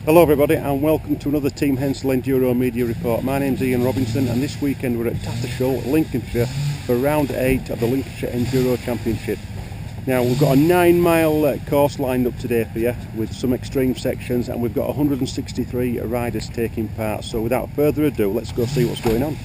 Hello everybody and welcome to another Team Hensall Enduro Media Report. My name's Ian Robinson and this weekend we're at Tattershall, Lincolnshire for round 8 of the Lincolnshire Enduro Championship. Now we've got a 9-mile course lined up today for you with some extreme sections, and we've got 163 riders taking part. So without further ado, let's go see what's going on.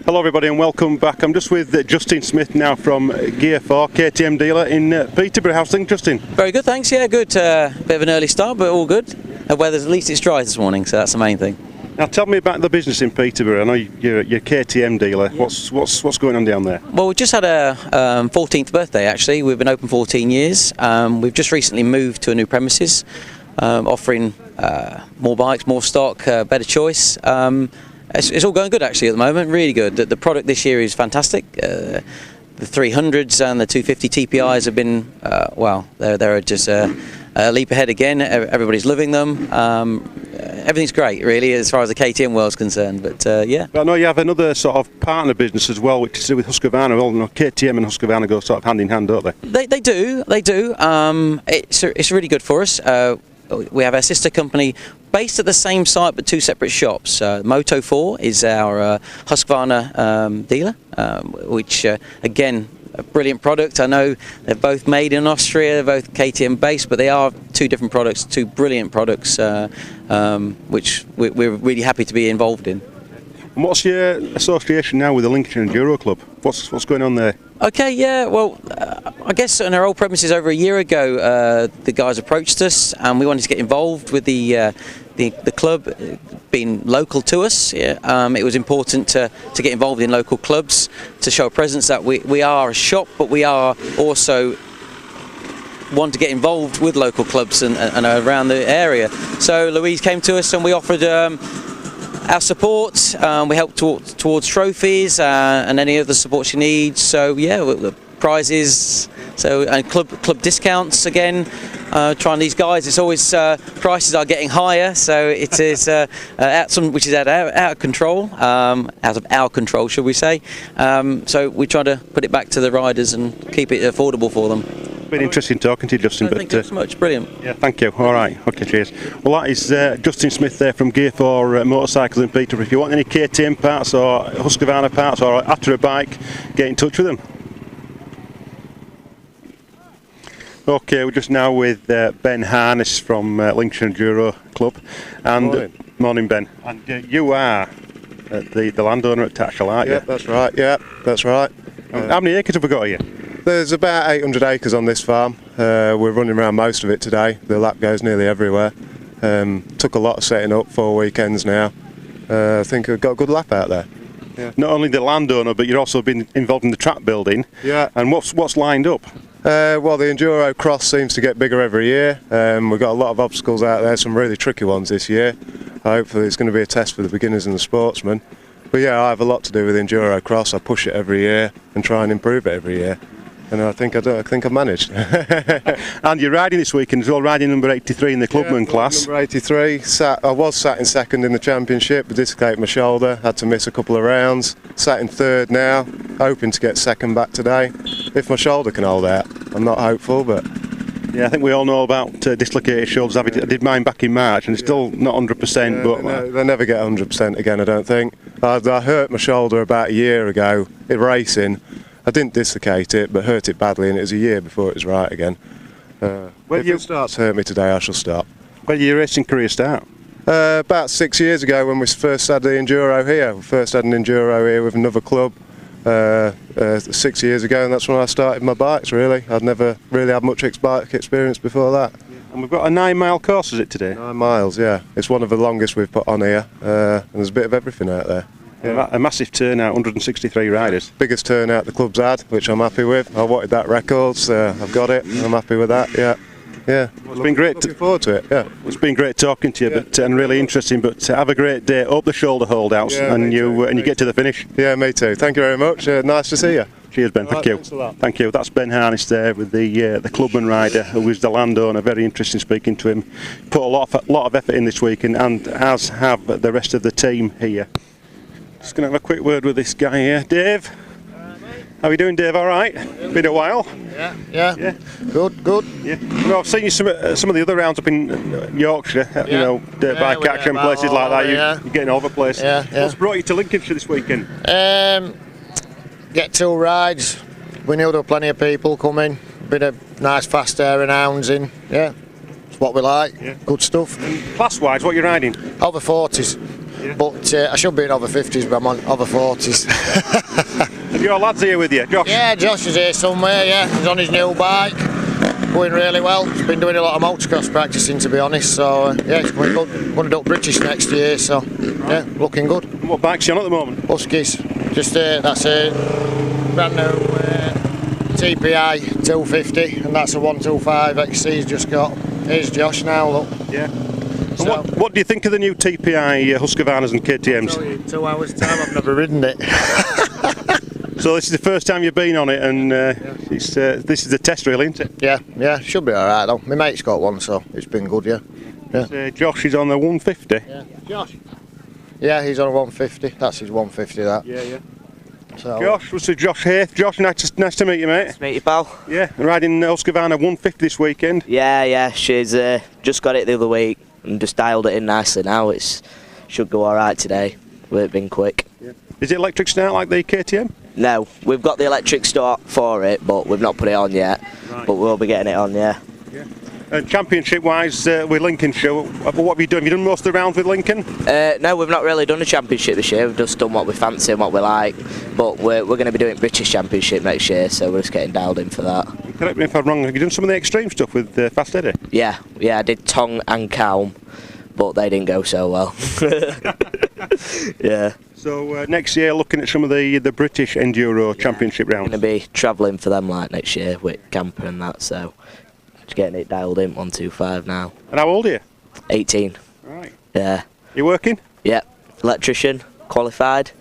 Hello everybody and welcome back. I'm just with Justin Smith now from Gear 4 KTM dealer in Peterborough. How's things, Justin? Very good, thanks. Yeah, good. Bit of an early start, but all good. The weather's, at least it's dry this morning, so that's the main thing. Now tell me about the business in Peterborough. I know you're KTM dealer. Yeah. What's going on down there? Well, we've just had a 14th birthday actually. We've been open 14 years. We've just recently moved to a new premises, offering more bikes, more stock, better choice. It's all going good actually at the moment, really good. The product this year is fantastic. The 300s and the 250 TPIs have been, well, they're just a leap ahead again. Everybody's loving them. Everything's great really as far as the KTM world's concerned, but yeah. But I know you have another sort of partner business as well, which is to do with Husqvarna. Well, you know, KTM and Husqvarna go sort of hand in hand, don't they? They do. It's really good for us. We have our sister company based at the same site but two separate shops. Moto 4 is our Husqvarna dealer, which again, a brilliant product. I know they're both made in Austria, they're both KTM based, but they are two different products, two brilliant products, which we're really happy to be involved in. And what's your association now with the Lincolnshire Enduro Club? What's going on there? Okay, yeah, well, I guess in our old premises over a year ago, the guys approached us and we wanted to get involved with the club being local to us. Yeah, it was important to get involved in local clubs to show a presence that we are a shop, but we are also want to get involved with local clubs and around the area. So Louise came to us and we offered our support. We help towards trophies and any other support she needs. So yeah, the prizes, and club discounts again. Trying these guys, it's always prices are getting higher, so it is which is out of control, out of our control, should we say? So we try to put it back to the riders and keep it affordable for them. Been interesting talking to you, Justin. Thank you so much, brilliant. Yeah, thank you. All right, okay, cheers. Well, that is Justin Smith there from Gear 4 Motorcycles in Peterborough. If you want any KTM parts or Husqvarna parts or after a bike, get in touch with them. Okay, we're just now with Ben Harness from Lincolnshire Enduro Club. And morning, Ben. And you are the landowner at Tattershall, aren't you? Yeah, that's right. Yeah, that's right. How many acres have we got here? There's about 800 acres on this farm. We're running around most of it today. The lap goes nearly everywhere. Took a lot of setting up, 4 weekends now. I think we've got a good lap out there. Yeah. Not only the landowner, but you've also been involved in the track building. Yeah. And what's lined up? Well, the Enduro Cross seems to get bigger every year. We've got a lot of obstacles out there, some really tricky ones this year. Hopefully it's going to be a test for the beginners and the sportsmen. But yeah, I have a lot to do with Enduro Cross. I push it every year and try and improve it every year. And I think I've managed. And you're riding this weekend as well, riding number 83 in the Clubman class. Number 83. I was sat in second in the championship, but dislocated my shoulder, had to miss a couple of rounds. Sat in third now, hoping to get second back today. If my shoulder can hold out. I'm not hopeful, but... Yeah, I think we all know about dislocated shoulders. I did mine back in March and it's still not 100%. But they never get 100% again, I don't think. I hurt my shoulder about a year ago in racing. I didn't dislocate it, but hurt it badly, and it was a year before it was right again. If it starts to hurt me today, I shall stop. When did your racing career start? About 6 years ago, when we first had the Enduro here. We first had an Enduro here with another club. 6 years ago, and that's when I started my bikes really. I'd never really had much bike experience before that. And we've got a 9-mile course, is it, today? 9 miles, yeah. It's one of the longest we've put on here, and there's a bit of everything out there. Yeah. A massive turnout, 163 riders. Biggest turnout the club's had, which I'm happy with. I wanted that record, so I've got it. I'm happy with that, yeah. Yeah, well, it's been great. Looking forward to it. Yeah, it's been great talking to you, but and really interesting. But have a great day. Hope the shoulder holdouts, and you get to the finish. Yeah, me too. Thank you very much. Nice to see you. Cheers, Ben. Thank you. Thank you. That's Ben Harness there with the Clubman rider, who is the landowner. Very interesting speaking to him. Put a lot of effort in this week, and as have the rest of the team here. Just going to have a quick word with this guy here, Dave. How are you doing, Dave? All right? Been a while. Yeah. Good. Yeah. Well, I've seen you some of the other rounds up in Yorkshire. You know, dirt bike action, places like that. You're getting all over the place. Yeah. What's brought you to Lincolnshire this weekend? Get 2 rides. We knew there were plenty of people coming. Bit of nice fast air and hounds in. Yeah, it's what we like. Yeah. Good stuff. Class-wise, what are you riding? Over 40s. Yeah. But I should be in over 50s, but I'm on over 40s. Have your lads here with you, Josh? Yeah, Josh is here somewhere, yeah. He's on his new bike. Going really well. He's been doing a lot of motocross practicing, to be honest. So, yeah, it's going good. Going to do British next year, so, yeah, looking good. And what bike's you on at the moment? Huskies. Just, that's a brand new TPI 250, and that's a 125 XC he's just got. Here's Josh now, look. Yeah. So, what do you think of the new TPI Husqvarnas and KTMs? 2 hours time, I've never ridden it. So this is the first time you've been on it, and this is a test, really, isn't it? Yeah, should be all right though. My mate's got one, so it's been good, yeah. Josh is on the 150. Yeah, Josh. Yeah, he's on a 150. That's his 150. That. Yeah. So, Josh, what's Josh Haith? Josh, nice to meet you, mate. Nice to meet you, pal. Yeah, riding Husqvarna 150 this weekend. Yeah. She's just got it the other week and just dialed it in nicely now. It should go all right today. We've been quick. Yeah. Is it electric start like the KTM? No, we've got the electric start for it, but we've not put it on yet. Right. But we'll be getting it on, yeah. And championship-wise, with Lincolnshire, what have you done? Have you done most of the rounds with Lincoln? No, we've not really done a championship this year. We've just done what we fancy and what we like. But we're going to be doing British Championship next year, so we're just getting dialed in for that. Correct me if I'm wrong, have you done some of the extreme stuff with Fast Eddie? Yeah, I did Tongue and Calm, but they didn't go so well. Yeah. So next year, looking at some of the British Enduro Championship rounds. Going to be travelling for them like next year with camper and that, so just getting it dialed in 125 now. And how old are you? 18. Right. Yeah. You working? Yeah. Electrician, qualified.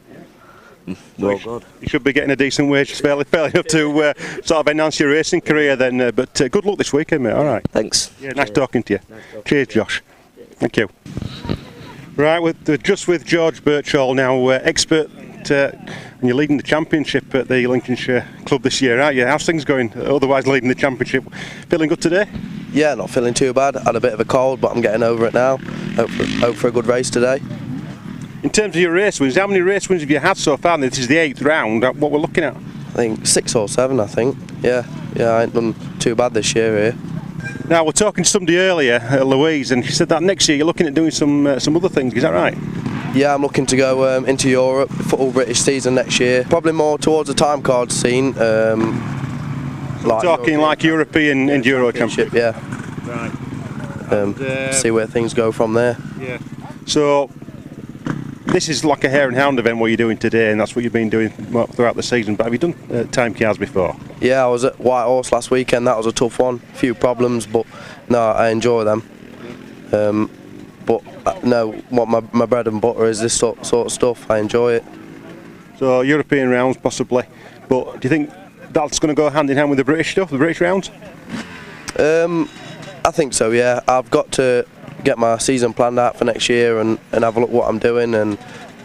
We're all good. You should be getting a decent wage, fairly enough to sort of enhance your racing career then. But good luck this weekend, mate. All right. Thanks. Yeah, nice talking to you. Cheers, Josh. Thank you. Right, we're just with George Birchall now, expert, and you're leading the championship at the Lincolnshire Club this year, aren't you? How's things going? Otherwise, leading the championship. Feeling good today? Yeah, not feeling too bad. Had a bit of a cold, but I'm getting over it now. Hope for a good race today. In terms of your race wins, how many race wins have you had so far? This is the 8th round. What we're looking at? I think 6 or 7. I think. Yeah, I ain't done too bad this year here. Now we're talking to somebody earlier, Louise, and she said that next year you're looking at doing some other things. Is that right? Yeah, I'm looking to go into Europe for all British season next year. Probably more towards the time card scene. Like European Enduro Championship. Yeah. Right. See where things go from there. Yeah. So this is like a hare and hound event what you're doing today, and that's what you've been doing throughout the season. But have you done time cars before? Yeah, I was at White Horse last weekend. That was a tough one. A few problems, but no, I enjoy them. But no, what my bread and butter is this sort of stuff. I enjoy it. So European rounds possibly, but do you think that's going to go hand in hand with the British stuff, the British rounds? I think so. Yeah, I've got to get my season planned out for next year and have a look what I'm doing and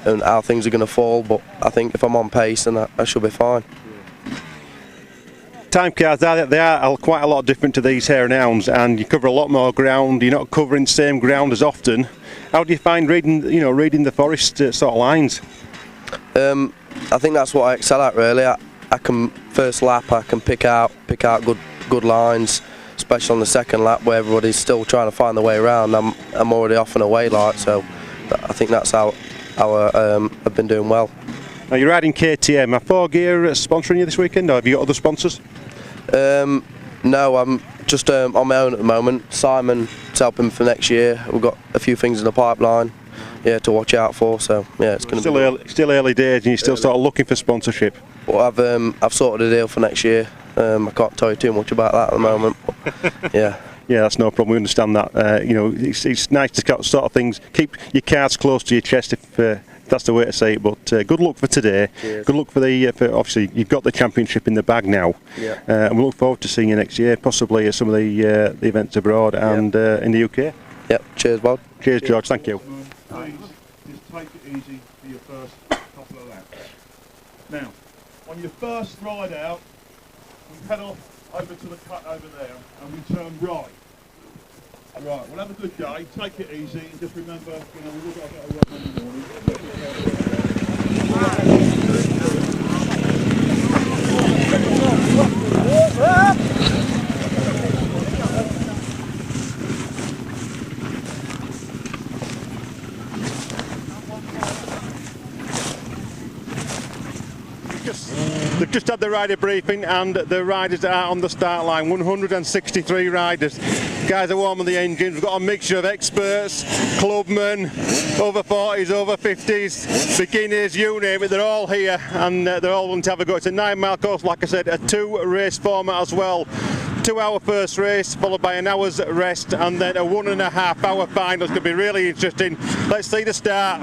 how things are going to fall. But I think if I'm on pace, then I should be fine. Time cars, they are quite a lot different to these hare and hounds, and you cover a lot more ground. You're not covering the same ground as often. How do you find reading the forest sort of lines? I think that's what I excel at really. I can first lap, I can pick out good lines, especially on the second lap where everybody's still trying to find their way around. I'm already off and away, so I think that's how I've been doing well. Now you're riding KTM. Are 4Gear sponsoring you this weekend, or have you got other sponsors? No, I'm just on my own at the moment. Simon's helping for next year. We've got a few things in the pipeline, yeah, to watch out for. So yeah, it's going to be still early days, and you're still sort of looking for sponsorship. Well, I've sorted a deal for next year. I can't tell you too much about that at the moment. But, yeah. Yeah, that's no problem. We understand that. You know, it's nice to sort of things. Keep your cards close to your chest if that's the way to say it. But good luck for today. Cheers. Good luck for for obviously you've got the championship in the bag now. Yeah. And we look forward to seeing you next year, possibly at some of the events abroad and in the UK. Yep. Cheers, Bob. Cheers, George. Thank you. Just take it easy for your first couple of laps. Now, on your first ride out, we head off over to the cut over there and we turn right. Right, we'll have a good day, take it easy, and just remember, you know, we've all got a bit of work in the morning. They've just had the rider briefing and the riders are on the start line. 163 riders. Guys are warming the engines. We've got a mixture of experts, clubmen, over 40s, over 50s, beginners, you name it. They're all here and they're all wanting to have a go. It's a 9-mile course, like I said, a 2-race format as well. 2-hour first race followed by an hour's rest and then a 1.5-hour final. It's going to be really interesting. Let's see the start.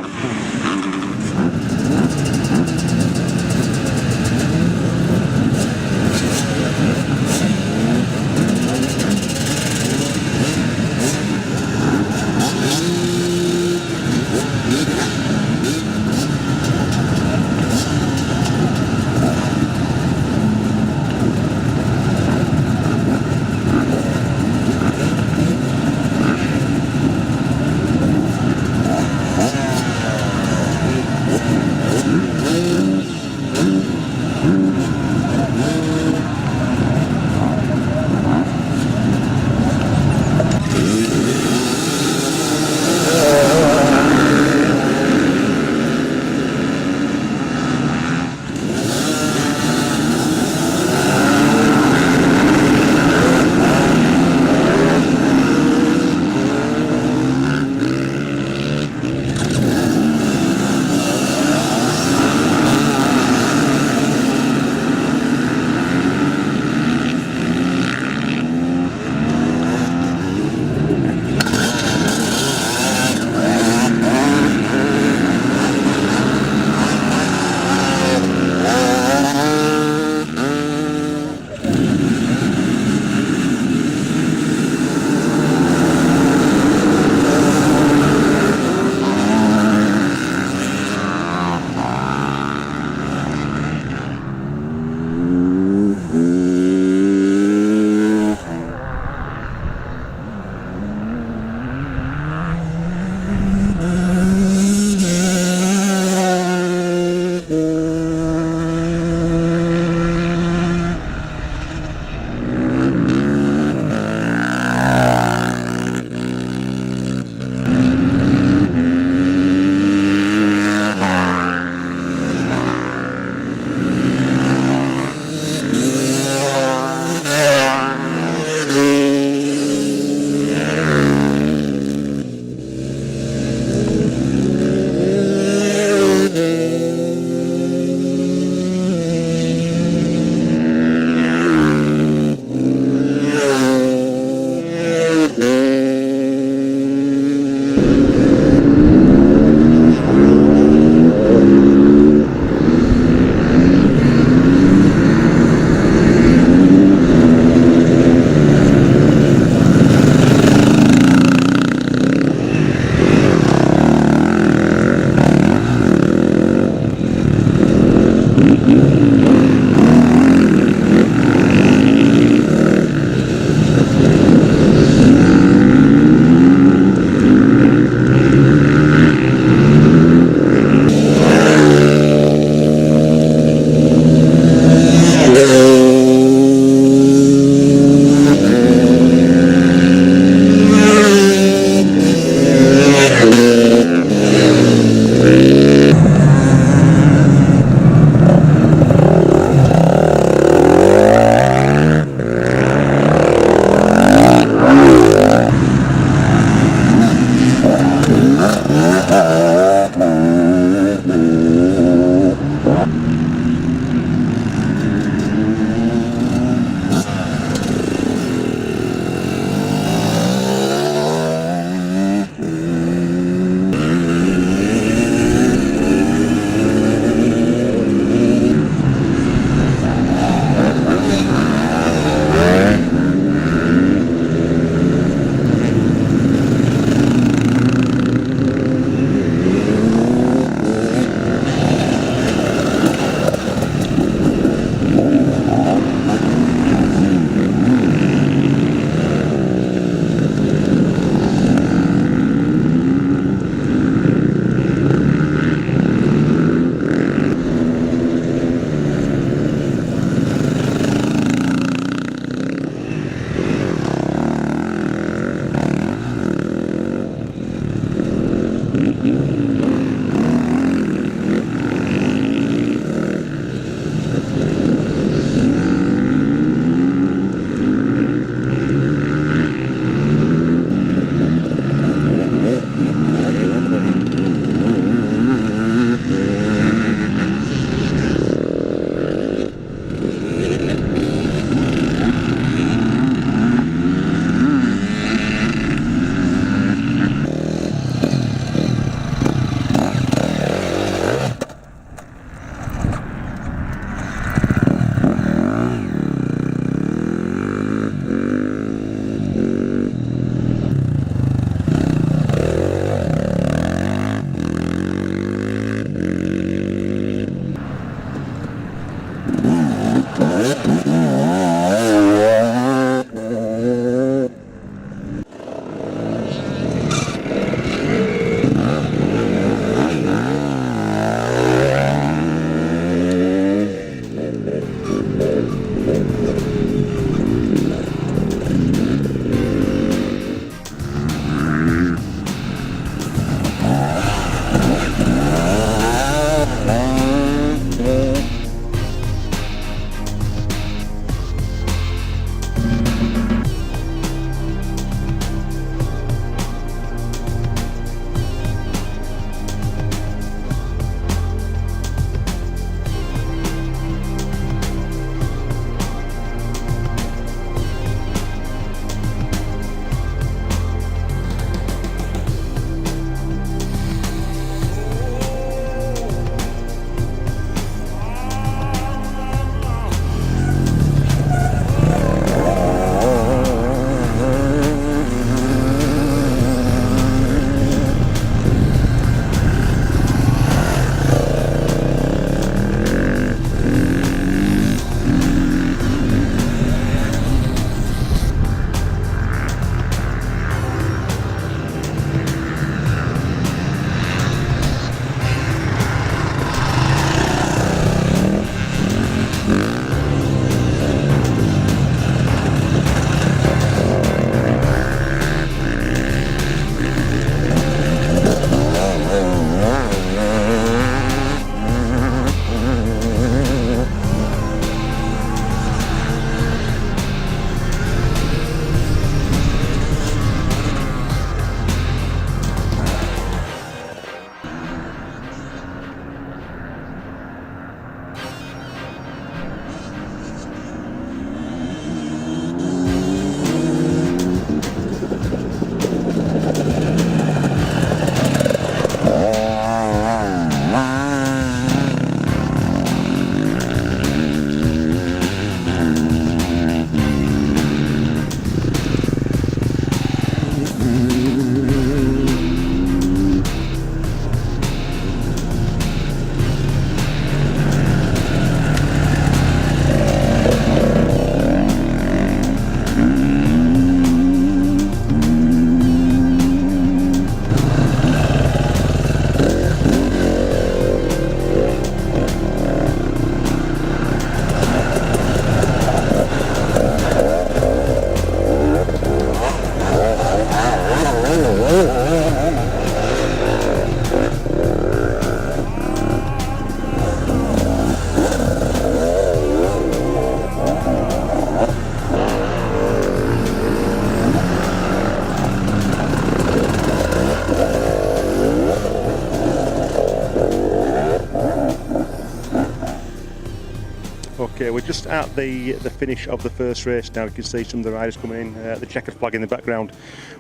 Okay, we're just at the finish of the first race now. You can see some of the riders coming in, the checkered flag in the background.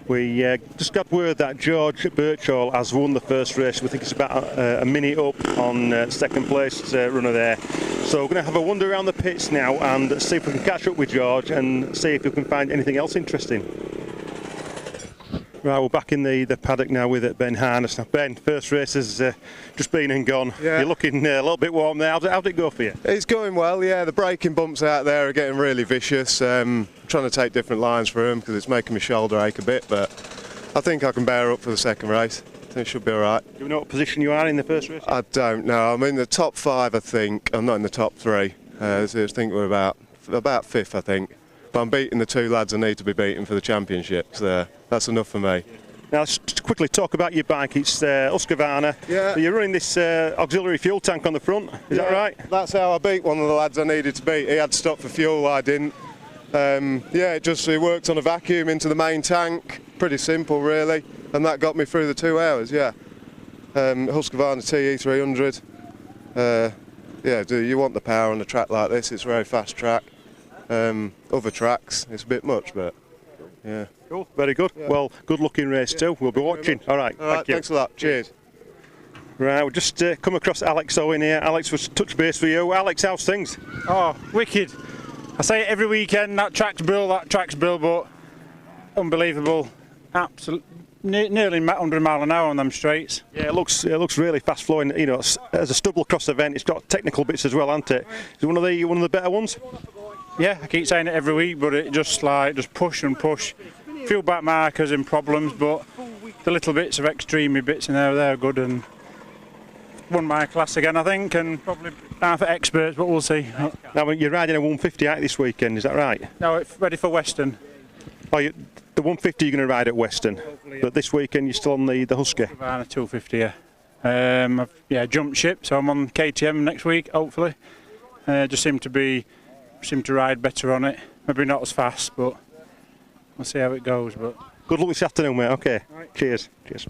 We just got word that George Birchall has won the first race. We think it's about a minute up on second place runner there. So we're going to have a wander around the pits now and see if we can catch up with George and see if we can find anything else interesting. Right, we're back in the paddock now with Ben Harness. Now, Ben, first race has just been and gone. Yeah. You're looking a little bit warm there. How'd it go for you? It's going well, yeah. The braking bumps out there are getting really vicious. I'm trying to take different lines for them because it's making my shoulder ache a bit, but I think I can bear up for the second race. I think it should be all right. Do you know what position you are in the first race? I don't know. I'm in the top 5, I think. I'm not in the top 3. So I think we're about 5th, I think. But I'm beating the 2 lads I need to be beating for the championship, so that's enough for me. Now let's just quickly talk about your bike. It's Husqvarna. Yeah. You're running this auxiliary fuel tank on the front, is that right? That's how I beat one of the lads I needed to beat. He had to stop for fuel, I didn't. Yeah, it worked on a vacuum into the main tank. Pretty simple really, and that got me through the 2 hours, yeah. Husqvarna TE300. Yeah, you want the power on a track like this. It's a very fast track. Other tracks, it's a bit much, but yeah. Cool, very good. Yeah. Well, good looking race too. We'll be watching. All right, thank you. Thanks a lot. Cheers. Right, we'll just come across Alex Owen here. Alex, was touch base for you. Alex, how's things? Oh, wicked. I say it every weekend, that track's brilliant, but unbelievable. Absolutely, nearly 100 mile an hour on them straights. Yeah, it looks really fast flowing. You know, as a Stubble-Cross event, it's got technical bits as well, hasn't it? Is it one of the better ones? Yeah, I keep saying it every week, but it just push and push. Few back markers and problems, but the little bits of extreme bits in there, they're good, and won my class again, I think, and probably half at experts, but we'll see. Now you're riding a 158 this weekend, is that right? No, it's ready for Western. Oh, the 150 you're going to ride at Western, but this weekend you're still on the Husky. 250, yeah. I've jumped ship, so I'm on KTM next week, hopefully. Just seem to ride better on it. Maybe not as fast, but we'll see how it goes. But good luck this afternoon, mate. Okay. Right. Cheers. Cheers.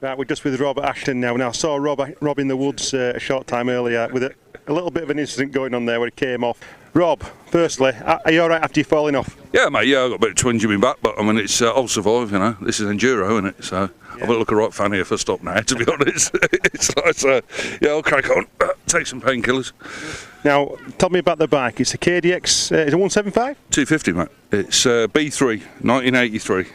Right, we're just with Rob at Ashton now. Now I saw Rob in the woods a short time earlier with a little bit of an incident going on there where he came off. Rob, firstly, are you all right after you falling off? Yeah, mate. Yeah, I got a bit of twinge in my back, but I mean, I'll survive. You know, this is enduro, isn't it? So I've got to look a right fan here for stop now. To be honest, it's like, yeah, I'll crack on. Take some painkillers. Now, tell me about the bike. It's a KDX. Is it 175? 250, mate. It's B3, 1983.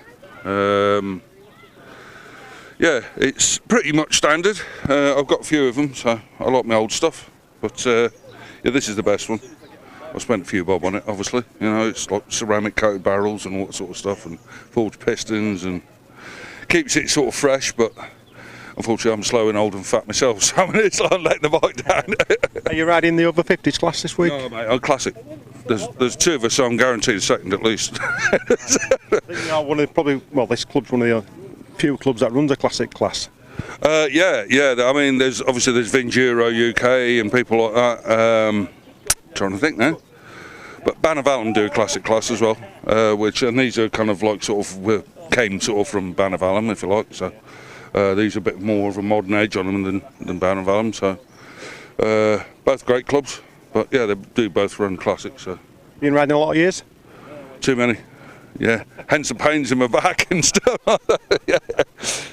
Yeah, it's pretty much standard. I've got a few of them, so I like my old stuff. But yeah, this is the best one. I spent a few bob on it, obviously. You know, it's like ceramic coated barrels and all that sort of stuff, and forged pistons, and keeps it sort of fresh. But unfortunately, I'm slow and old and fat myself, so I mean, it's like letting the bike down. Are you riding the over 50s class this week? No, mate, I'm classic. There's two of us, so I'm guaranteed a second at least. You know, this club's one of the few clubs that runs a classic class. Yeah. I mean, there's Vinduro UK and people like that. Trying to think now, but Bannervallen do a classic class as well, and these are kind of like came from Bannervallen, if you like. So these are a bit more of a modern edge on them than Bannervallen. So both great clubs, but yeah, they do both run classics. So been riding a lot of years? Too many. Yeah, hence the pains in my back and stuff. Yeah.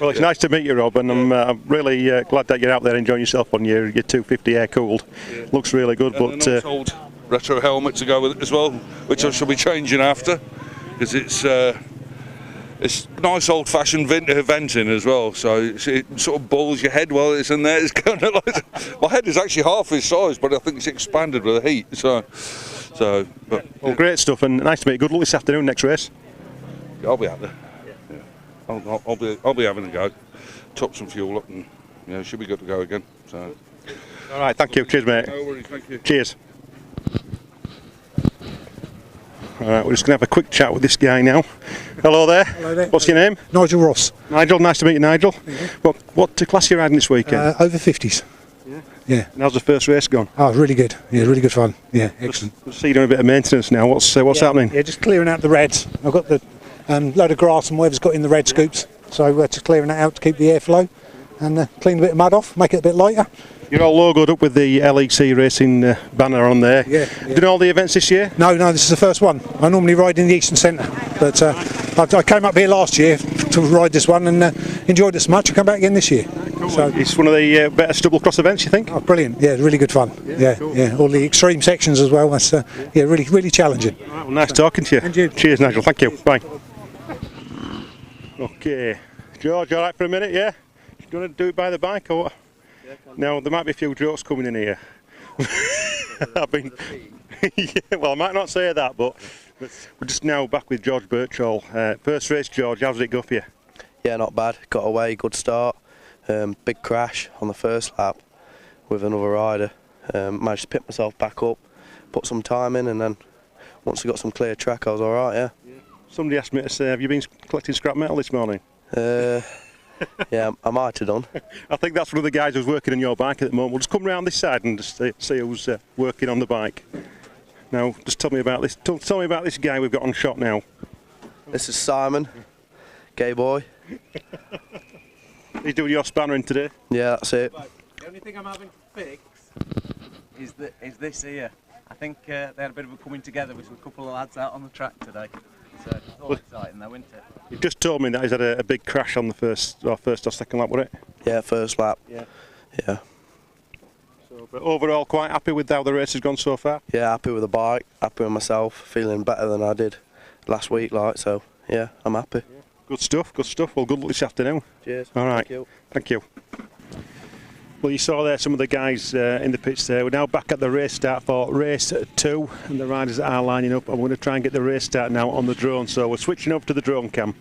Well, it's nice to meet you, Rob, and I'm really glad that you're out there enjoying yourself on your 250 air cooled. Yeah. Looks really good, and but a nice old retro helmet to go with it as well, which I shall be changing after, because it's nice old-fashioned venting as well. So it sort of balls your head while it's in there. It's kind of like my head is actually half his size, but I think it's expanded with the heat. Well, great stuff, and nice to meet you. Good luck this afternoon, next race. I'll be out there. Yeah. I'll be having a go. Top some fuel up, and should be good to go again. So. All right, thank you. Cheers, mate. No worries, thank you. Cheers. All right, we're just going to have a quick chat with this guy now. Hello there. Hello there. What's your name? Nigel Ross. Nigel, nice to meet you, Nigel. What class are you riding this weekend? Over 50s. Yeah. And how's the first race gone? Oh, really good. Yeah, really good fun. Yeah, excellent. So you're doing a bit of maintenance now. What's happening? Yeah, just clearing out the reds. I've got the load of grass and whatever's got in the red scoops. So we're just clearing that out to keep the airflow and clean a bit of mud off, make it a bit lighter. You're all logoed up with the LEC Racing banner on there. Yeah. Doing all the events this year? No, this is the first one. I normally ride in the Eastern Centre, but I came up here last year to ride this one and enjoyed it so much. I come back again this year. Cool. So it's one of the better Stubble-Cross events, you think? Oh, brilliant! Yeah, really good fun. Yeah, all the extreme sections as well. That's really challenging. Right, well, nice talking to you. And you. Cheers, Nigel. Thank you. Bye. Okay, George, all right for a minute? Yeah. You want to do it by the bike or what? Now there might be a few jokes coming in here. Well, I might not say that, but we're just now back with George Birchall. First race, George, how did it go for you? Yeah, not bad. Got away, good start. Big crash on the first lap with another rider. Managed to pick myself back up, put some time in, and then once I got some clear track, I was all right. Yeah. Somebody asked me to say, have you been collecting scrap metal this morning? Yeah, I might have done. I think that's one of the guys who's working on your bike at the moment. We'll just come round this side and just see who's working on the bike. Now, just tell me about this. Tell me about this guy we've got on shot now. This is Simon, gay boy. He's doing your spannering today? Yeah, that's it. The only thing I'm having to fix is this here. I think they had a bit of a coming together with a couple of lads out on the track today. So it's all exciting though, isn't it? You've just told me that he's had a big crash on the first or second lap, wasn't it? Yeah, first lap. Yeah. Yeah. So, but overall, quite happy with how the race has gone so far? Yeah, happy with the bike, happy with myself, feeling better than I did last week, like, so yeah, I'm happy. Yeah. Good stuff, good stuff. Well, good luck this afternoon. Cheers. All right. Thank you. Thank you. Well, you saw there some of the guys in the pits there. We're now back at the race start for race 2, and the riders are lining up. I'm going to try and get the race start now on the drone, so we're switching over to the drone cam.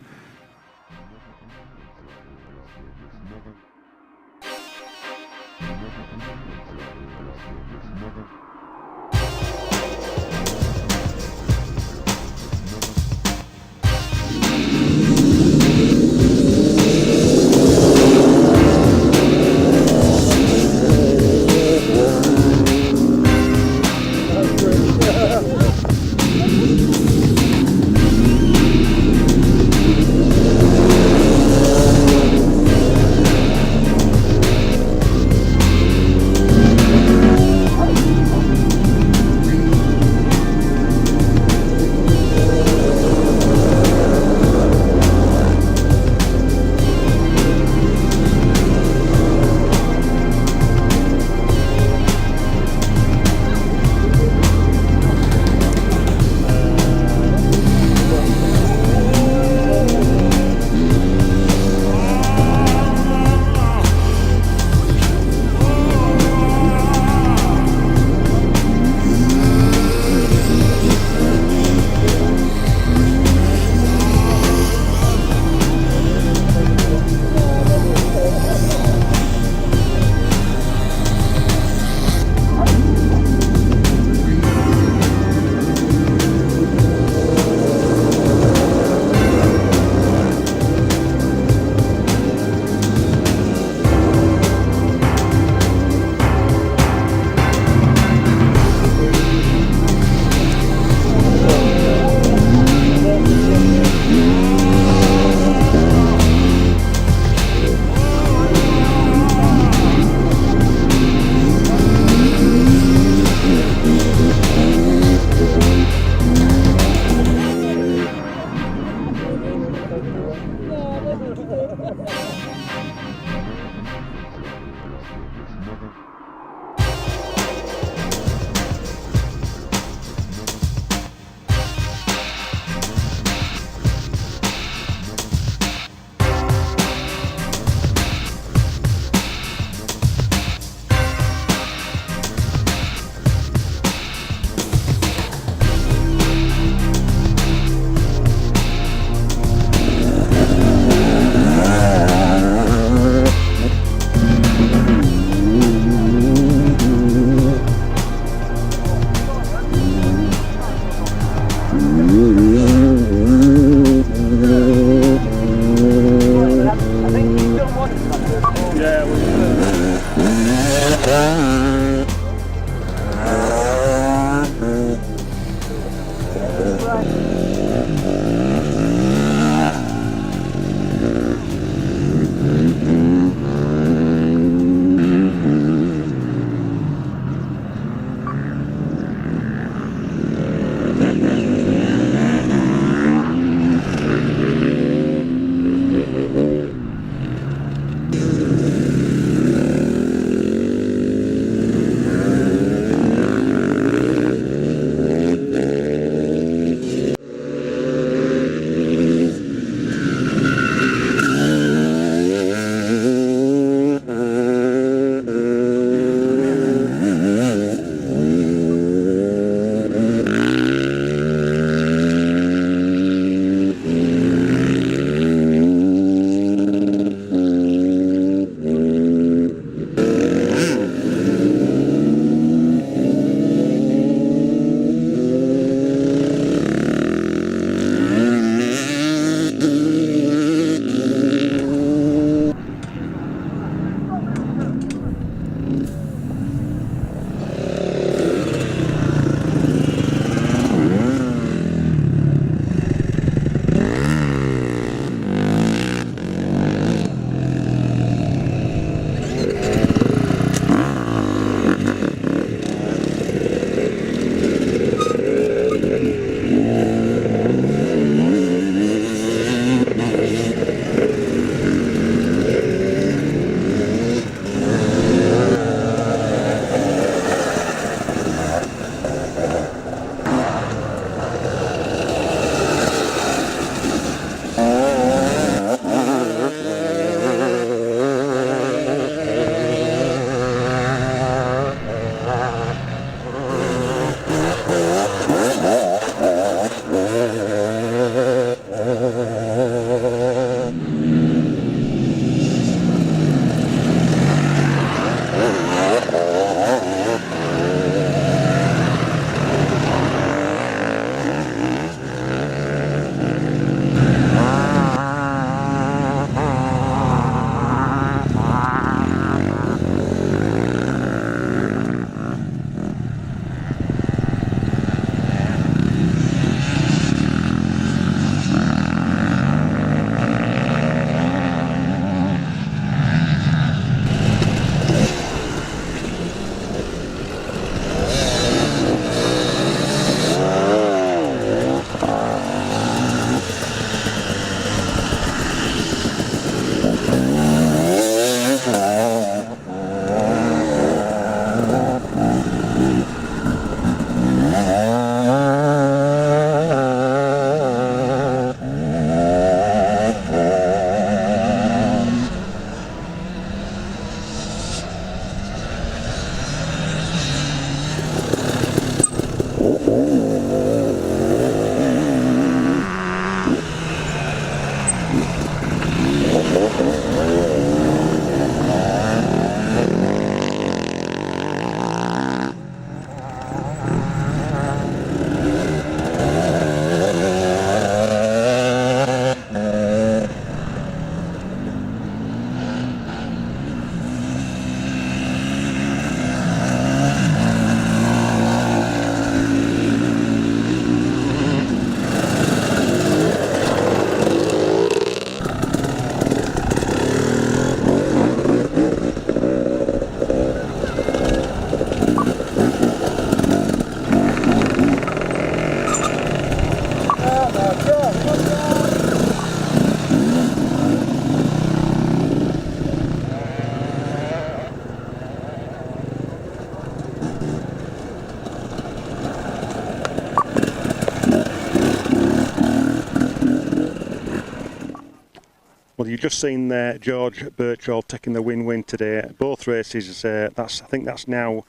Well, you've just seen George Birchall taking the win today. Both races, I think that's now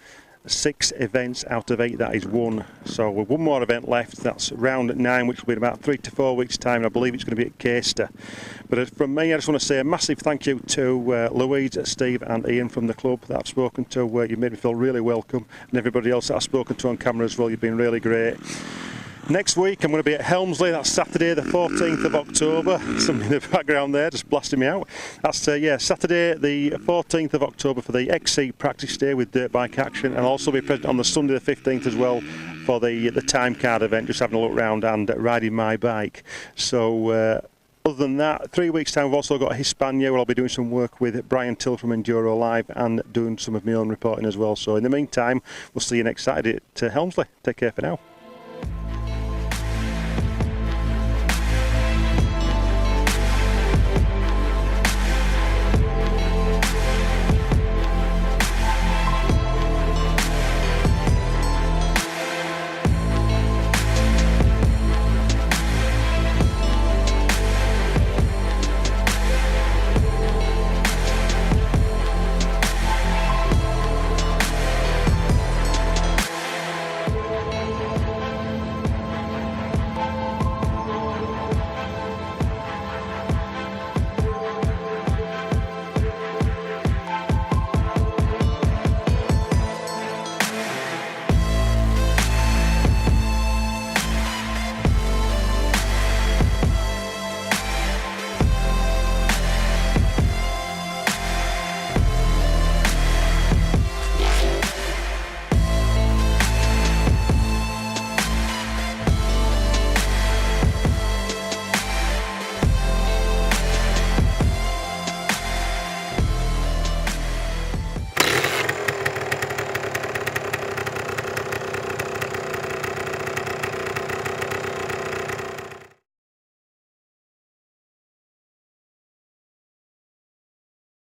6 events out of 8 that is won. So with one more event left, that's round 9, which will be in about 3 to 4 weeks' time. And I believe it's going to be at Caister. But from me, I just want to say a massive thank you to Louise, Steve and Ian from the club that I've spoken to. You've made me feel really welcome. And everybody else that I've spoken to on camera as well, you've been really great. Next week I'm going to be at Helmsley. That's Saturday the 14th of October. Something in the background there just blasting me out. That's Saturday the 14th of October for the XC practice day with dirt bike action, and I'll also be present on the Sunday the 15th as well for the time card event, just having a look round and riding my bike. So other than that, 3 weeks time we've also got Hispania where I'll be doing some work with Brian Till from Enduro Live and doing some of my own reporting as well. So in the meantime, we'll see you next Saturday at Helmsley. Take care for now.